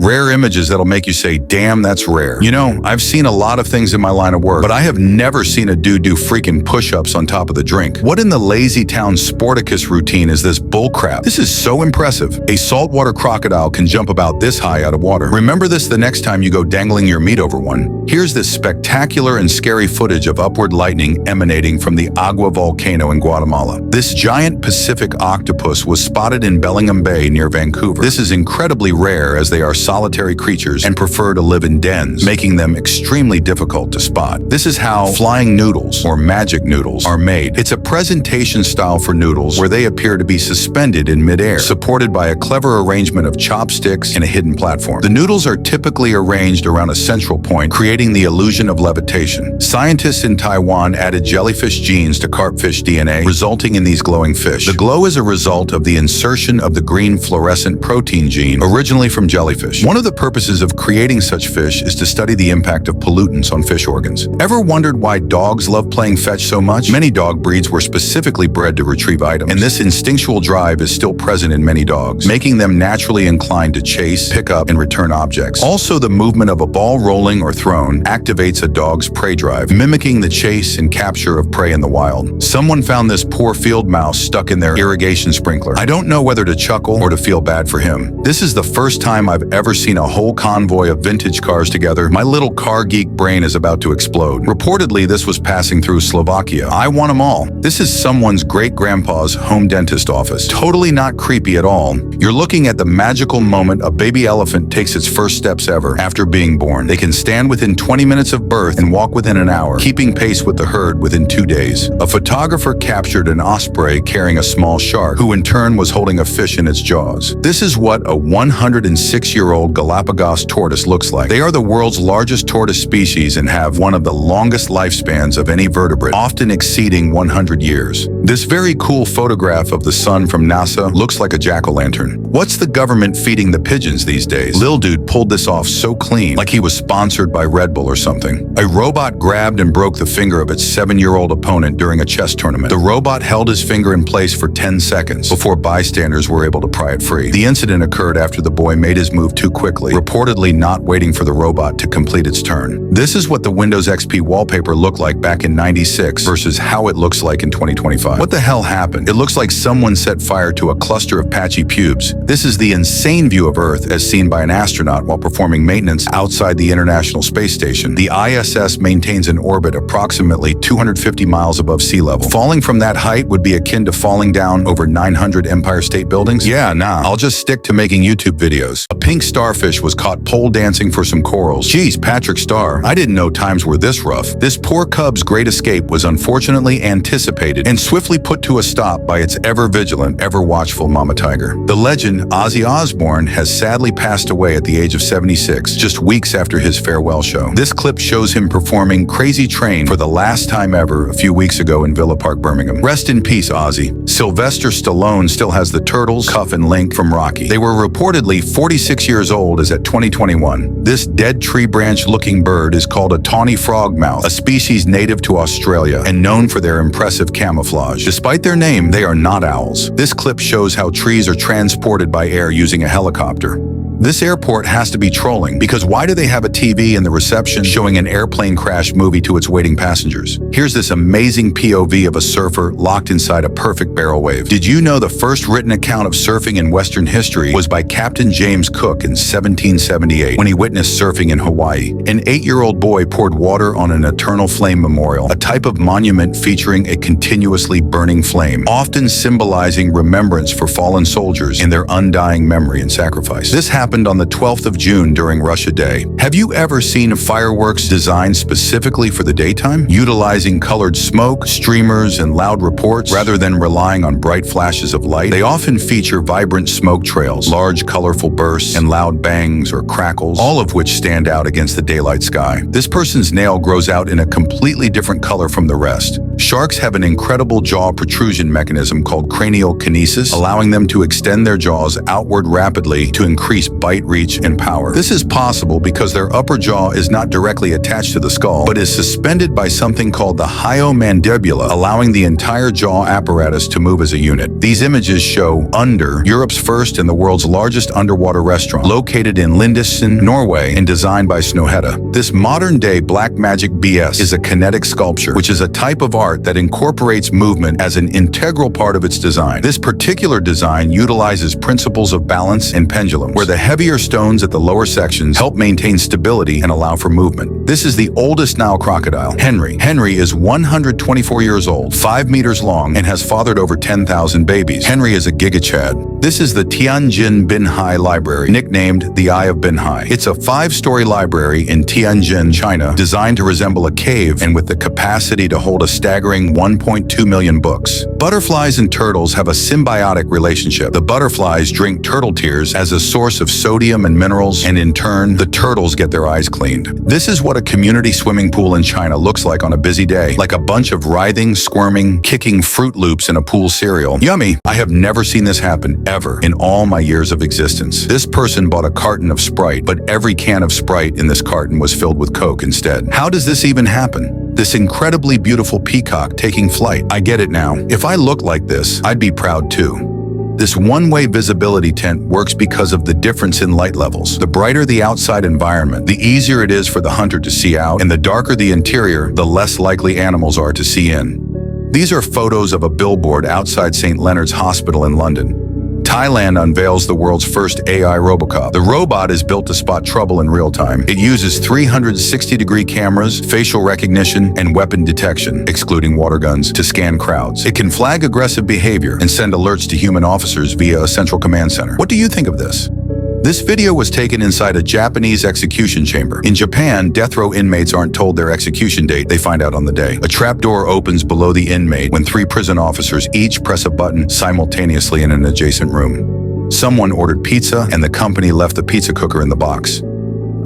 Rare images that'll make you say, damn, that's rare. You know, I've seen a lot of things in my line of work, but I have never seen a dude do freaking push-ups on top of the drink. What in the lazy town Sporticus routine is this bullcrap? This is so impressive. A saltwater crocodile can jump about this high out of water. Remember this the next time you go dangling your meat over one. Here's this spectacular and scary footage of upward lightning emanating from the Agua volcano in Guatemala. This giant Pacific octopus was spotted in Bellingham Bay near Vancouver. This is incredibly rare as they are solitary creatures and prefer to live in dens, making them extremely difficult to spot. This is how flying noodles, or magic noodles, are made. It's a presentation style for noodles where they appear to be suspended in midair, supported by a clever arrangement of chopsticks and a hidden platform. The noodles are typically arranged around a central point, creating the illusion of levitation. Scientists in Taiwan added jellyfish genes to carpfish DNA, resulting in these glowing fish. The glow is a result of the insertion of the green fluorescent protein gene, originally from jellyfish. One of the purposes of creating such fish is to study the impact of pollutants on fish organs. Ever wondered why dogs love playing fetch so much? Many dog breeds were specifically bred to retrieve items, and this instinctual drive is still present in many dogs, making them naturally inclined to chase, pick up, and return objects. Also, the movement of a ball rolling or thrown activates a dog's prey drive, mimicking the chase and capture of prey in the wild. Someone found this poor field mouse stuck in their irrigation sprinkler. I don't know whether to chuckle or to feel bad for him. This is the first time I've ever seen a whole convoy of vintage cars together. My little car geek brain is about to explode. Reportedly, this was passing through Slovakia. I want them all. This is someone's great-grandpa's home dentist office. Totally not creepy at all. You're looking at the magical moment a baby elephant takes its first steps ever after being born. They can stand within 20 minutes of birth and walk within an hour, keeping pace with the herd within 2 days. A photographer captured an osprey carrying a small shark, who in turn was holding a fish in its jaws. This is what a 106-year-old Galapagos tortoise looks like. They are the world's largest tortoise species and have one of the longest lifespans of any vertebrate, often exceeding 100 years. This very cool photograph of the sun from NASA looks like a jack-o'-lantern. What's the government feeding the pigeons these days? Lil Dude pulled this off so clean, like he was sponsored by Red Bull or something. A robot grabbed and broke the finger of its 7-year-old opponent during a chess tournament. The robot held his finger in place for 10 seconds before bystanders were able to pry it free. The incident occurred after the boy made his move too quickly, reportedly not waiting for the robot to complete its turn. This is what the Windows XP wallpaper looked like back in '96 versus how it looks like in 2025. What the hell happened? It looks like someone set fire to a cluster of patchy pubes. This is the insane view of Earth as seen by an astronaut while performing maintenance outside the International Space Station. The ISS maintains an orbit approximately 250 miles above sea level. Falling from that height would be akin to falling down over 900 Empire State Buildings? Yeah, nah, I'll just stick to making YouTube videos. A pink starfish was caught pole dancing for some corals. Geez, Patrick Star, I didn't know times were this rough. This poor cub's great escape was unfortunately anticipated and swiftly put to a stop by its ever-vigilant, ever-watchful mama tiger. The legend Ozzy Osbourne has sadly passed away at the age of 76, just weeks after his farewell show. This clip shows him performing Crazy Train for the last time ever a few weeks ago in Villa Park, Birmingham. Rest in peace, Ozzy. Sylvester Stallone still has the Turtles, Cuff, and Link from Rocky. They were reportedly 46 years old as at 2021. This dead tree branch-looking bird is called a tawny frogmouth, a species native to Australia and known for their impressive camouflage. Despite their name, they are not owls. This clip shows how trees are transported by air using a helicopter. This airport has to be trolling, because why do they have a TV in the reception showing an airplane crash movie to its waiting passengers? Here's this amazing POV of a surfer locked inside a perfect barrel wave. Did you know the first written account of surfing in Western history was by Captain James Cook in 1778 when he witnessed surfing in Hawaii? An 8-year-old boy poured water on an eternal flame memorial, a type of monument featuring a continuously burning flame, often symbolizing remembrance for fallen soldiers and their undying memory and sacrifice. This happened on the 12th of June during Russia Day. Have you ever seen fireworks designed specifically for the daytime, utilizing colored smoke, streamers, and loud reports rather than relying on bright flashes of light? They often feature vibrant smoke trails, large colorful bursts, and loud bangs or crackles, all of which stand out against the daylight sky. This person's nail grows out in a completely different color from the rest. Sharks have an incredible jaw protrusion mechanism called cranial kinesis, allowing them to extend their jaws outward rapidly to increase bite, reach, and power. This is possible because their upper jaw is not directly attached to the skull, but is suspended by something called the hyomandibula, allowing the entire jaw apparatus to move as a unit. These images show Under, Europe's first and the world's largest underwater restaurant, located in Lindesnes, Norway, and designed by Snøhetta. This modern-day black magic BS is a kinetic sculpture, which is a type of art that incorporates movement as an integral part of its design. This particular design utilizes principles of balance and pendulum, where the heavier stones at the lower sections help maintain stability and allow for movement. This is the oldest Nile crocodile, Henry. Henry is 124 years old, 5 meters long, and has fathered over 10,000 babies. Henry is a gigachad. This is the Tianjin Binhai Library, nicknamed the Eye of Binhai. It's a 5-story library in Tianjin, China, designed to resemble a cave and with the capacity to hold a staggering 1.2 million books. Butterflies and turtles have a symbiotic relationship. The butterflies drink turtle tears as a source of sodium and minerals, and in turn, the turtles get their eyes cleaned. This is what a community swimming pool in China looks like on a busy day, like a bunch of writhing, squirming, kicking Fruit Loops in a pool cereal. Yummy! I have never seen this happen ever in all my years of existence. This person bought a carton of Sprite, but every can of Sprite in this carton was filled with Coke instead. How does this even happen? This incredibly beautiful peacock taking flight. I get it now. If I looked like this, I'd be proud too. This one-way visibility tent works because of the difference in light levels. The brighter the outside environment, the easier it is for the hunter to see out, and the darker the interior, the less likely animals are to see in. These are photos of a billboard outside St. Leonard's Hospital in London. Thailand unveils the world's first AI Robocop. The robot is built to spot trouble in real time. It uses 360-degree cameras, facial recognition, and weapon detection, excluding water guns, to scan crowds. It can flag aggressive behavior and send alerts to human officers via a central command center. What do you think of this? This video was taken inside a Japanese execution chamber. In Japan, death row inmates aren't told their execution date, they find out on the day. A trapdoor opens below the inmate when 3 prison officers each press a button simultaneously in an adjacent room. Someone ordered pizza and the company left the pizza cooker in the box.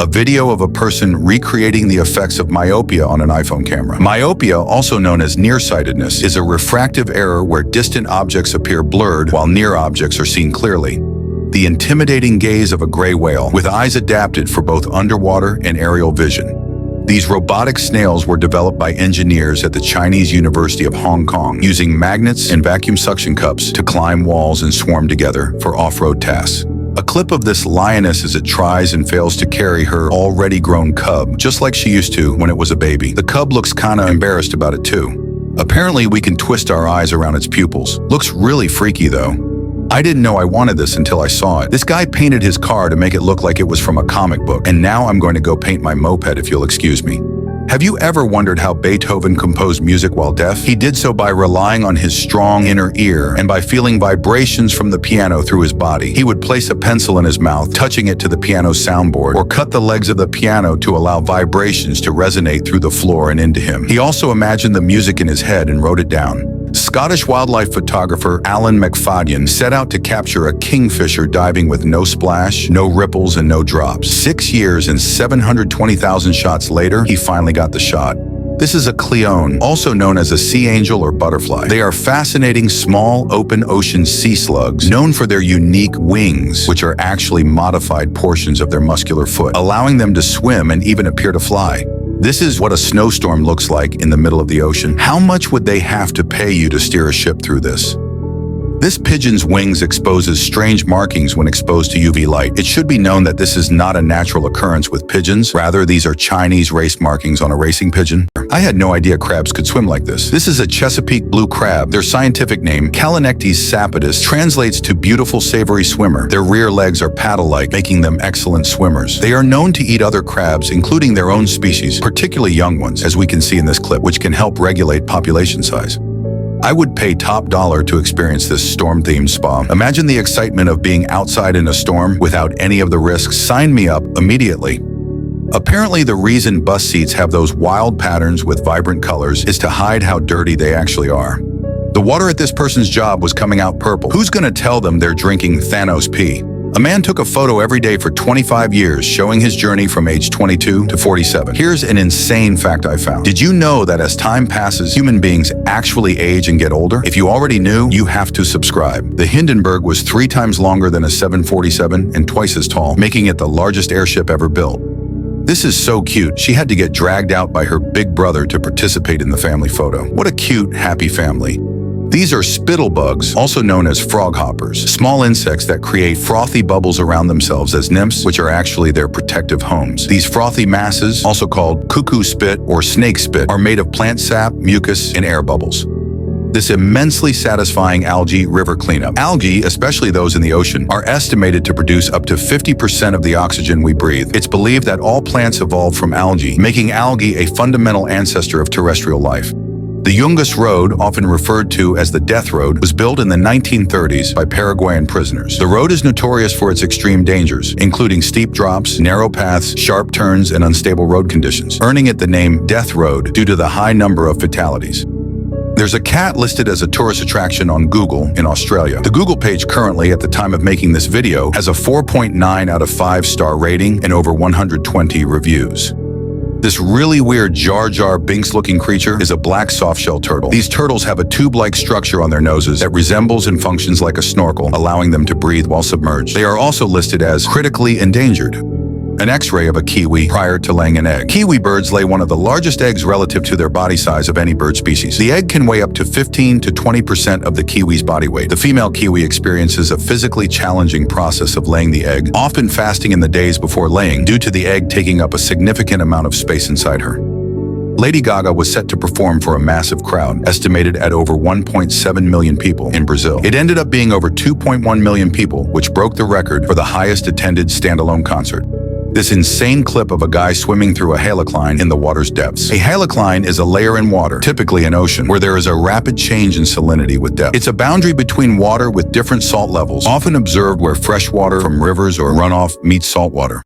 A video of a person recreating the effects of myopia on an iPhone camera. Myopia, also known as nearsightedness, is a refractive error where distant objects appear blurred while near objects are seen clearly. The intimidating gaze of a gray whale, with eyes adapted for both underwater and aerial vision. These robotic snails were developed by engineers at the Chinese University of Hong Kong, using magnets and vacuum suction cups to climb walls and swarm together for off-road tasks. A clip of this lioness as it tries and fails to carry her already grown cub, just like she used to when it was a baby. The cub looks kinda embarrassed about it too. Apparently we can twist our eyes around its pupils. Looks really freaky though. I didn't know I wanted this until I saw it. This guy painted his car to make it look like it was from a comic book, and now I'm going to go paint my moped if you'll excuse me. Have you ever wondered how Beethoven composed music while deaf? He did so by relying on his strong inner ear and by feeling vibrations from the piano through his body. He would place a pencil in his mouth, touching it to the piano's soundboard, or cut the legs of the piano to allow vibrations to resonate through the floor and into him. He also imagined the music in his head and wrote it down. Scottish wildlife photographer Alan McFadyen set out to capture a kingfisher diving with no splash, no ripples, and no drops. 6 years and 720,000 shots later, he finally got the shot. This is a cleone, also known as a sea angel or butterfly. They are fascinating small open ocean sea slugs known for their unique wings, which are actually modified portions of their muscular foot, allowing them to swim and even appear to fly. This is what a snowstorm looks like in the middle of the ocean. How much would they have to pay you to steer a ship through this? This pigeon's wings exposes strange markings when exposed to UV light. It should be known that this is not a natural occurrence with pigeons. Rather, these are Chinese race markings on a racing pigeon. I had no idea crabs could swim like this. This is a Chesapeake blue crab. Their scientific name, Calanectes sapidus, translates to beautiful savory swimmer. Their rear legs are paddle-like, making them excellent swimmers. They are known to eat other crabs, including their own species, particularly young ones, as we can see in this clip, which can help regulate population size. I would pay top dollar to experience this storm-themed spa. Imagine the excitement of being outside in a storm without any of the risks. Sign me up immediately. Apparently, the reason bus seats have those wild patterns with vibrant colors is to hide how dirty they actually are. The water at this person's job was coming out purple. Who's gonna tell them they're drinking Thanos pee? A man took a photo every day for 25 years, showing his journey from age 22 to 47. Here's an insane fact I found. Did you know that as time passes, human beings actually age and get older? If you already knew, you have to subscribe. The Hindenburg was 3 times longer than a 747 and twice as tall, making it the largest airship ever built. This is so cute, she had to get dragged out by her big brother to participate in the family photo. What a cute, happy family. These are spittlebugs, also known as frog hoppers, small insects that create frothy bubbles around themselves as nymphs, which are actually their protective homes. These frothy masses, also called cuckoo spit or snake spit, are made of plant sap, mucus, and air bubbles. This immensely satisfying algae river cleanup. Algae, especially those in the ocean, are estimated to produce up to 50% of the oxygen we breathe. It's believed that all plants evolved from algae, making algae a fundamental ancestor of terrestrial life. The Yungas Road, often referred to as the Death Road, was built in the 1930s by Paraguayan prisoners. The road is notorious for its extreme dangers, including steep drops, narrow paths, sharp turns, and unstable road conditions, earning it the name Death Road due to the high number of fatalities. There's a cat listed as a tourist attraction on Google in Australia. The Google page currently, at the time of making this video, has a 4.9 out of 5-star rating and over 120 reviews. This really weird Jar Jar Binks-looking creature is a black softshell turtle. These turtles have a tube-like structure on their noses that resembles and functions like a snorkel, allowing them to breathe while submerged. They are also listed as critically endangered. An X-ray of a kiwi prior to laying an egg. Kiwi birds lay one of the largest eggs relative to their body size of any bird species. The egg can weigh up to 15 to 20% of the kiwi's body weight. The female kiwi experiences a physically challenging process of laying the egg, often fasting in the days before laying due to the egg taking up a significant amount of space inside her. Lady Gaga was set to perform for a massive crowd, estimated at over 1.7 million people in Brazil. It ended up being over 2.1 million people, which broke the record for the highest attended standalone concert. This insane clip of a guy swimming through a halocline in the water's depths. A halocline is a layer in water, typically an ocean, where there is a rapid change in salinity with depth. It's a boundary between water with different salt levels, often observed where fresh water from rivers or runoff meets salt water.